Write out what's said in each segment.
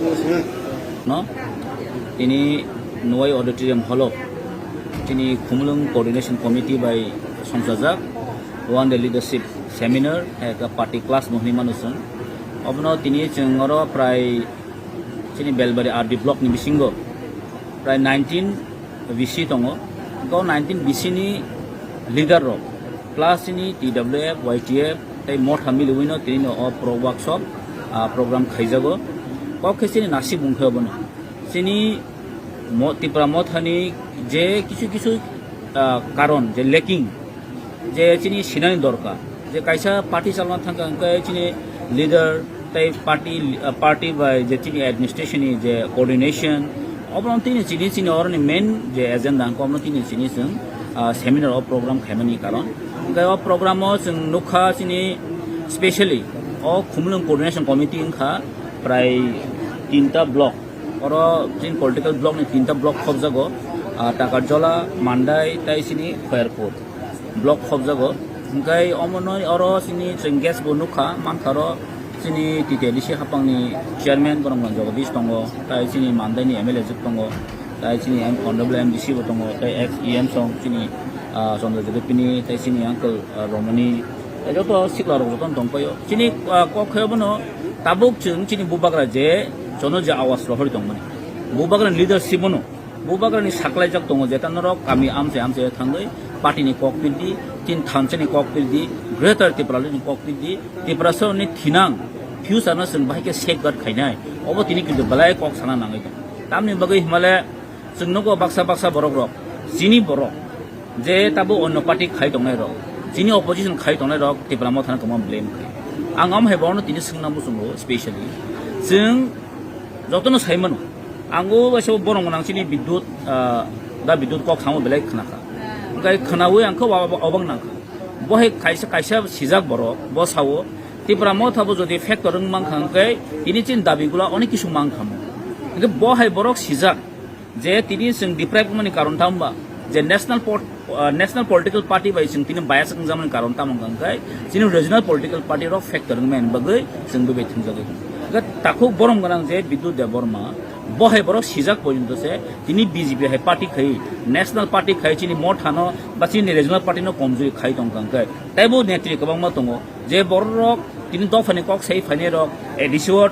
no ini Nuai Auditorium Hall ini Khumlung Coordination Committee by Somsajak one the leadership seminar at a party class mohni manusun obno tini chengoro prai chini Belbari RD block ni bisingo prai 19 VC tongo ko 19 VC ni leader ro plus ini TWF YTF tai mot hamil wino tini no pro workshop program khaijago ko khesini nasi bungkhabono sini Tripura মত হানি যে কিছু কিছু কারণ যে lacking যে চিনি সিনানি দরকার যে কাইসা পার্টি চালানো থাকা চিনি লিডার তাই পার্টি বা যে চিনি অ্যাডমিনিস্ট্রেশন যে কোঅর্ডিনেশন অবরম তিনি চিনি চিনি অরনি মেন যে এজেন্ডা কমন তিনি চিনি जों সেমিনার অফ প্রোগ্রাম খাইমানি কারণ অ প্রোগ্রামও जों नुखा চিনি স্পেশালি অ খুমলুং কোঅর্ডিনেশন কমিটি ইনখা প্রায় 3টা ব্লক और जिन पॉलिटिकल ब्लॉक ने 3टा ब्लॉक खब जागो टाकारजला मांडाई ताई सिनी खयरपुर ब्लॉक खब जागो ओमफ्राय अमनय और सिनी जों गेस बनुखा मानखारो सिनी टिटिआरडिसि हापांनि चेयारमैन गरमगन जगदीश दंगो ताई सिनी मांडाइनि एमएलए जुग दंगो ताई सिनी अनरेबल एमडीसी बो दंगो ताई एक्स ईएम सं सिनी चन्द्र जगदीपनि ताई सिनी अंकल रमनी जतो सिक्ला रजतन दंपयो सिनी कखयबनो ताबुक जों सिनी बुबाग्रा जे 저는 제 아와스 로허리 동문이 무바그는 리더십은 무바그는 사클라이작 동어 제탄으로 감이 암세 탄거이 파티니 꼭빌디 진 탄천이 꼭빌디 그레터 티프라르니 꼭빌디 티프라서니 티낭 퓨사너슨 바이게 세것 가이나이 어버 티니 근데 발라이 꼭 사나 나가이 담니 버거 히말레 증노고 박사 버럭 지니 버럭 제 타부 어느 파티 가이 동네로 지니 오포지션 가이 동네로 티프라모 타는 그만 블레임 앙암 해보는 티니 승나무 승고 스페셜리 증 যতনো সাইমানো আঙ্গো বাসো বরং নাংসিনি বিদ্যুৎ দা বিদ্যুৎ কক সামো বেলাই খনাকা গাই খনাওই আংখো অবাং নাংখা বহে কাইসা সিজাক বড় বসাও ত্রিপুরা মথাবো যদি ফ্যাক্টর মাংখাঙ্কাই তিনি চিন দাবিগুলা অনেক কিছু মাংখামো কিন্তু বহাই বরক সিজাক যে তিনি जों ডিপ্রাইভ মানে কারণ থামবা যে ন্যাশনাল পলিটিক্যাল পার্টি বাই जों তিনি বায়াস জামন কারণ তামংখাঙ্কাই যিনি রিজনাল পলিটিক্যাল পার্টি রক ফ্যাক্টর মেন বাগৈ जों বে থিমজাগৈ তাকো বরম গনাং যে বিদ্যুৎ দেববর্মা বহাই বড় সিজাক পর্যন্ত সে তিনি বিজেপি হাই পার্টি খাই ন্যাশনাল পার্টি খাই চিনি মঠ হানো বা চিনি রিজনাল পার্টি নো কমজুরি খাই দংকাঙ্কাই তাইবো নেত্রী কবাংমা দङ যে বড় রক তিনি দফানি কক সেই ফাইনে রক এডিশন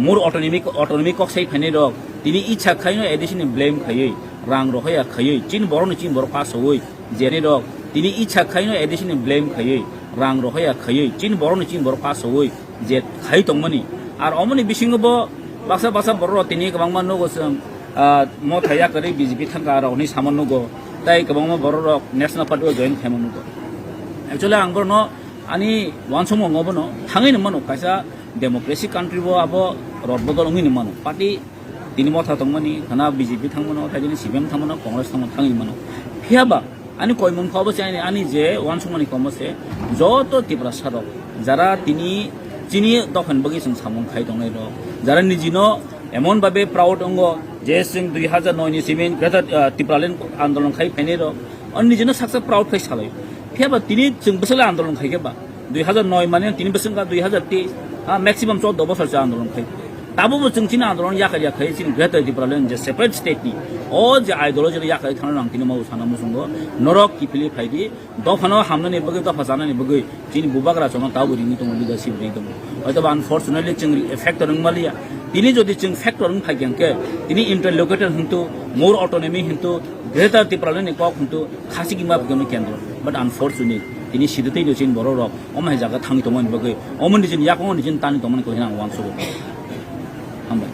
মোর অটোনমিক কক সেই ফাইনে রক তিনি ইচ্ছা খাইনো এডিশন ব্লেম খাই রাং রহয়া খাই চিন বড় পাস হই জেনে রক তিনি ইচ্ছা খাইনো এডিশন ব্লেম খাই রাং রহয়া খাই চিন বড় পাস হই যে খাই দংমানি আর অমনি বিসিংবো বাসা বড় তিনি গবাংমা নগো जों मथाया करै बिजेपि थांगा रनि सामनगो ताई गबांमा बड़ रक नेशनल पार्टी जॉइन खामनगो एक्चुअली आंगरनो आनी वान समो ngबनो थाङै नमनो कायसा डेमोक्रेसी कान्ट्री बो आबो रदबदल ngै नमनो पार्टी तिनि मथा दंमनि खाना बिजेपि थांमनो ताइनि सिपिएम थांमनो कांग्रेस थांमनो थाङै नमनो फियाबा आनी कयमन खाबो चाइनि आनी जे वान समनि कमसे जत तिब्रा सारक যারা তিনি চিনি দখন বগি जों सामन खाइ दंनाय र যারা निजिनो एमन भाबे प्राउड अंग जे जों 2009 नि सिमेन ग्रेटर टिप्रालेन आन्दोलन खाइ फैने र अन्य निजिनो सक्सेस प्राउड खाइ सालाय फियाबा तिनि जों बसले आन्दोलन खाइकेबा 2009 माने तिनि बसंगा 2023 मैक्सिमम 14 बसर जा आन्दोलन खाइ ताबो जों चिनि आन्दोलन याखाइ चिनि ग्रेटर टिप्रालेन जे सेपारेट स्टेट नि ओ जे आइडियोलॉजी याखाइ थाना नांतिनि माउ साना मुसंगो नरक किफिलि फाइदि दफानो हामनानै बगै दफा जानानै बगै चिनि बुबाग्रा जनो ताबुरिनि दङ लिडारशिप नि दङ हयतोबा अनफॉर्चुनेटली जों फैक्टर मालिया তিনি যদি जों फैक्टर फाइगेंके তিনি इंटरलोकेटर हंतु मोर ऑटोनॉमी हंतु ग्रेटर टिप्रालेन কক हंतु खासिगि माबगनो केन्द्र बाट अनफॉर्चुनेट তিনি সিধতেই দিছেন বড় রক অমাই জায়গা থাঙি তমন বগৈ অমন দিছেন ইয়াকন দিছেন তানি তমন কহিনা ওয়ানসো হামবাই